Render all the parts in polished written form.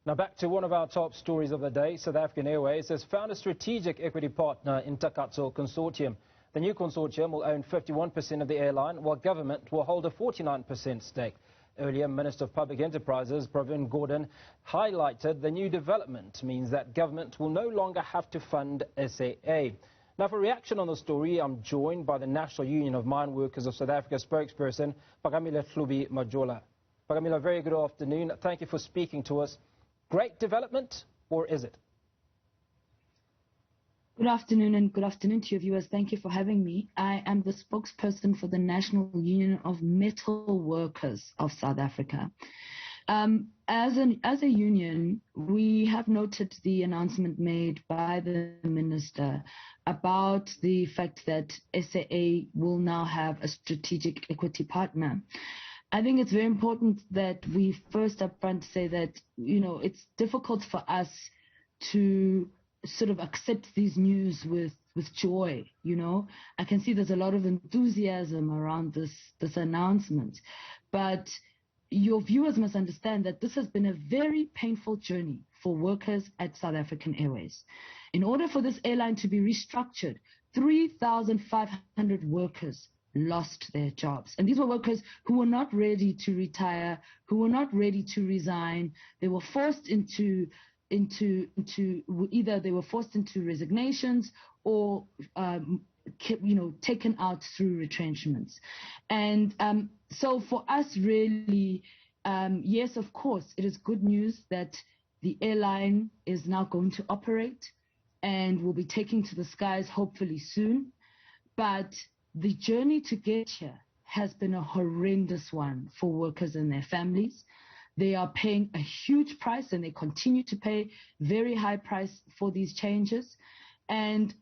Now back to one of our top stories of the day. South African Airways has found a strategic equity partner in Takatso Consortium. The new consortium will own 51% of the airline, while government will hold a 49% stake. Earlier, Minister of Public Enterprises, Pravin Gordhan, highlighted the new development means that government will no longer have to fund SAA. Now, for reaction on the story, I'm joined by the National Union of Mine Workers of South Africa spokesperson, Pagamila Hlubi Majola. Pagamila, very good afternoon. Thank you for speaking to us. Great development, or is it? Good afternoon, and good afternoon to your viewers. Thank you for having me. I am the spokesperson for the National Union of Metal Workers of South Africa. As a union, we have noted the announcement made by the minister about the fact that SAA will now have a strategic equity partner. I think it's very important that we first up front say that, it's difficult for us to sort of accept these news with joy. I can see there's a lot of enthusiasm around this announcement, but your viewers must understand that this has been a very painful journey for workers at South African Airways. In order for this airline to be restructured, 3,500 workers lost their jobs. And these were workers who were not ready to retire, who were not ready to resign. They were forced into either they were forced into resignations or taken out through retrenchments. And so for us, really, yes, of course, it is good news that the airline is now going to operate and will be taking to the skies hopefully soon. But the journey to get here has been a horrendous one for workers and their families. They are paying a huge price, and they continue to pay very high price for these changes. And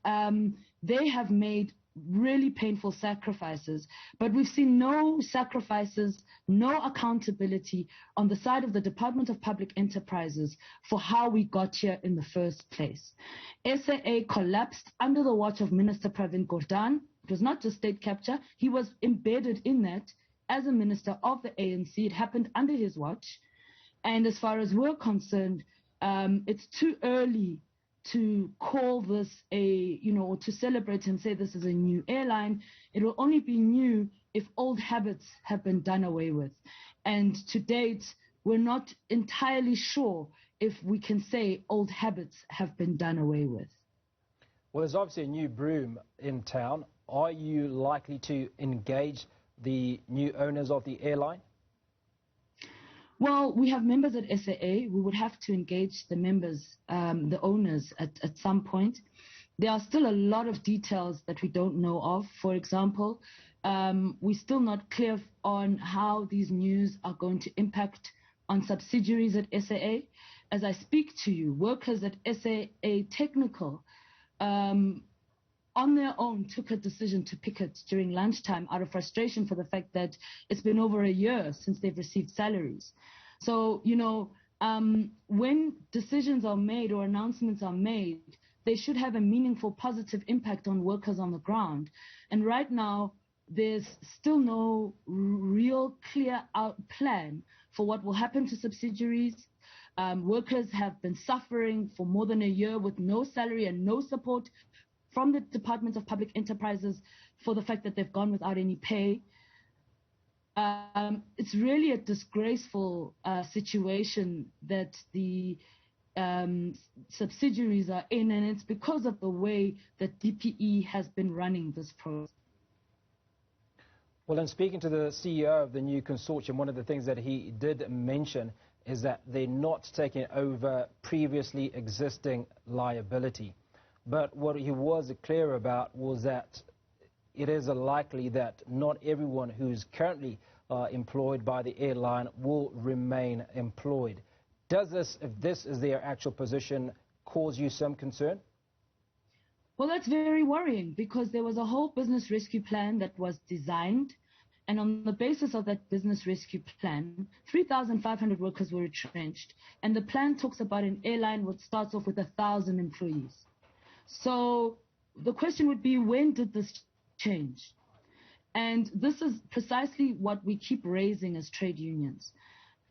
they have made really painful sacrifices, but we've seen no sacrifices, no accountability on the side of the Department of Public Enterprises for how we got here in the first place. SAA collapsed under the watch of Minister Pravin Gordhan. It was not just state capture. He was embedded in that as a minister of the ANC. It happened under his watch. And as far as we're concerned, it's too early to call this or to celebrate and say this is a new airline. It will only be new if old habits have been done away with. And to date, we're not entirely sure if we can say old habits have been done away with. Well, there's obviously a new broom in town. Are you likely to engage the new owners of the airline? Well, we have members at SAA. We would have to engage the members, the owners at some point. There are still a lot of details that we don't know of. For example, we're still not clear on how these news are going to impact on subsidiaries at SAA. As I speak to you, workers at SAA Technical on their own took a decision to picket during lunchtime out of frustration for the fact that it's been over a year since they've received salaries. So, when decisions are made or announcements are made, they should have a meaningful positive impact on workers on the ground. And right now, there's still no real clear out plan for what will happen to subsidiaries. Workers have been suffering for more than a year with no salary and no support from the Department of Public Enterprises for the fact that they've gone without any pay. It's really a disgraceful situation that the subsidiaries are in, and it's because of the way that DPE has been running this process. Well, in speaking to the CEO of the new consortium, one of the things that he did mention is that they're not taking over previously existing liability. But what he was clear about was that it is likely that not everyone who's currently employed by the airline will remain employed. Does this, if this is their actual position, cause you some concern? Well, that's very worrying, because there was a whole business rescue plan that was designed. And on the basis of that business rescue plan, 3,500 workers were retrenched. And the plan talks about an airline which starts off with 1,000 employees. So the question would be, when did this change? And this is precisely what we keep raising as trade unions.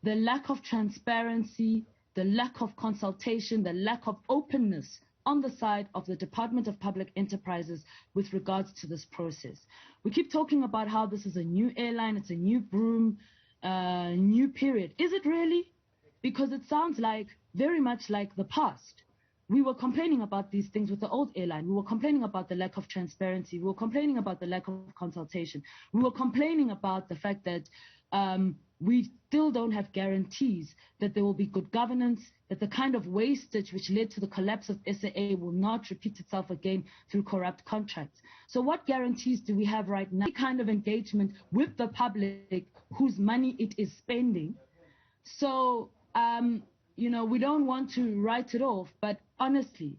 The lack of transparency, the lack of consultation, the lack of openness on the side of the Department of Public Enterprises with regards to this process. We keep talking about how this is a new airline, it's a new broom, new period. Is it really? Because it sounds like very much like the past. We were complaining about these things with the old airline. We were complaining about the lack of transparency. We were complaining about the lack of consultation. We were complaining about the fact that we still don't have guarantees that there will be good governance, that the kind of wastage which led to the collapse of SAA will not repeat itself again through corrupt contracts. So what guarantees do we have right now? Any kind of engagement with the public whose money it is spending. So, you know, we don't want to write it off, but honestly,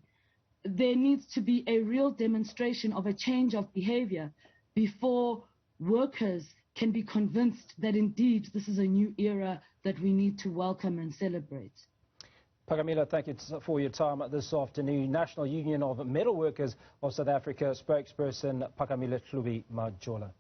there needs to be a real demonstration of a change of behavior before workers can be convinced that indeed this is a new era that we need to welcome and celebrate. Phakamile, thank you for your time this afternoon. National Union of Metal Workers of South Africa spokesperson Phakamile Hlubi Majola.